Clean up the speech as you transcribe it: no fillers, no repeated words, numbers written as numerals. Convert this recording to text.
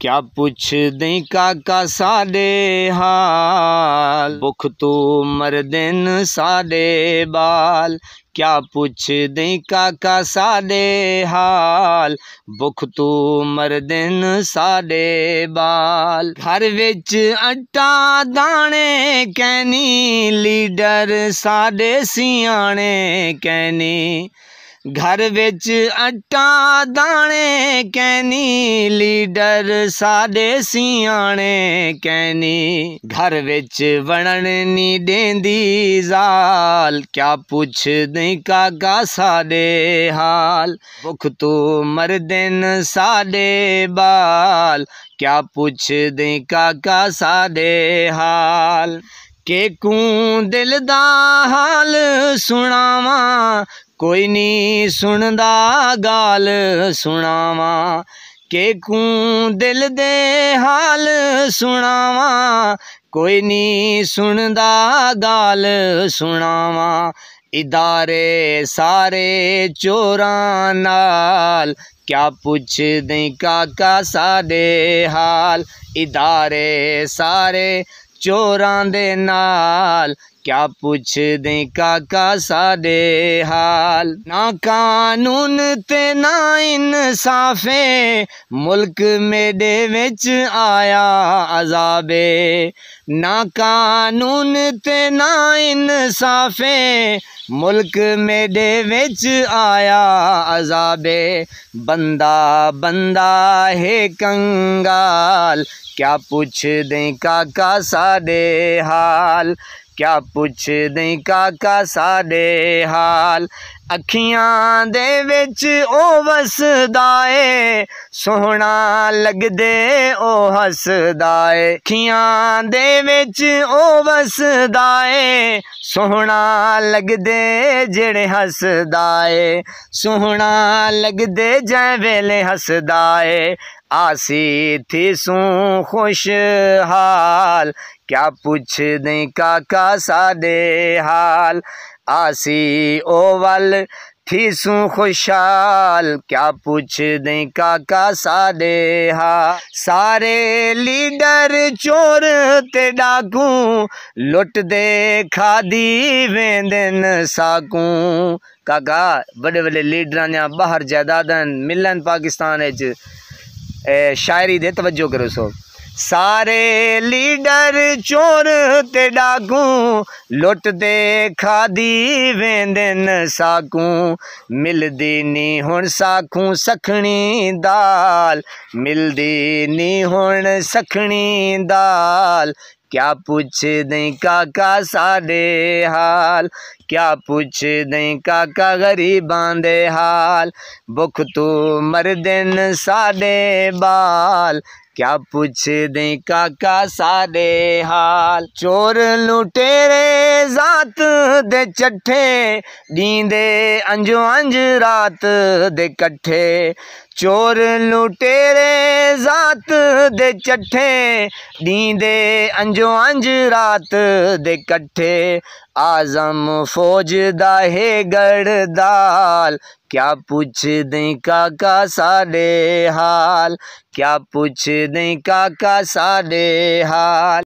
क्या पुछ दई काका साडे हाल, भुख तू मरदिन साडे बाल। क्या पुछ दई काका साडे हाल, भुख तू मरदिन साडे बाल। घर विच आटा दाने कैनी, लीडर साडे सियाणे कैनी। घर विच आटा दाने कैनी, लीडर साडे सियाणे कैनी। घर विच वणन नी देंदी जाल, क्या पुछ दई काका साडे हाल। भुख तू मरदिन साडे बाल, क्या पुछ दई काका साडे हाल। केकूं दिल दा हाल सुनावा, कोई नी सुनदा गाल सुनावा। केकूं दिल दे हाल सुनावा, कोई नी सुनदा गाल सुनावा। इदारे सारे चोरां नाल, क्या पुछ दई काका साडे हाल। इदारे सारे चोरां दे नाल, क्या पुछ दई काका साडे हाल। ना कानून ते ना इंसाफे, मुल्क मेरे विच आया अजाबे। ना कानून ते ना इंसाफे, मुल्क मेरे विच आया अजाबे। बंदा बंदा है कंगाल, क्या पुछ दई काका साडे हाल। क्या पुछ दई काका साडे हाल। अखियां दे विच ओ वसदा ए, सोहना लगदे ओ हसदा ए। अखियां दे विच ओ वसदा ए, सोहना लगदे जेड़े हसदा ए। सोहना लगदे जै वेले हसदा ए, आसी थी सूं खुशहाल। क्या पुछ दई काका साडे हाल। आसी ओ वल थी सूं खुशहाल, क्या पुछ दई काका साडे हाल। सारे लीडर चोर ते डाकू, लुट दे खादी वेंदन साकू। काका बड़े बड़े लीडरां ने बाहर जायदादां मिलन पाकिस्तान विच, शायरी दे तवज्जो करो सो। सारे लीडर चोर ते डाकू, लुट दे खादी वेंदन साकू। मिलदी नी हुण साकू सखनी दाल, मिलदी नी हुण सखनी दाल। क्या पुछ दई काका साडे हाल। क्या पुछ दई काका गरीबां दे हाल। भुख तू मरदिन साडे बाल, क्या पुछ दई काका साडे हाल। चोर लुटेरे जात दे चट्ठे, दींदे अंजो अंज रात दे कट्ठे। चोर लुटेरे जात दे चट्ठे, दींदे अंजो अंज रात दे कट्ठे। आजम फौज दा है गढ़दाल, क्या पुछ दई काका साडे हाल। क्या पुछ दई काका साडे हाल।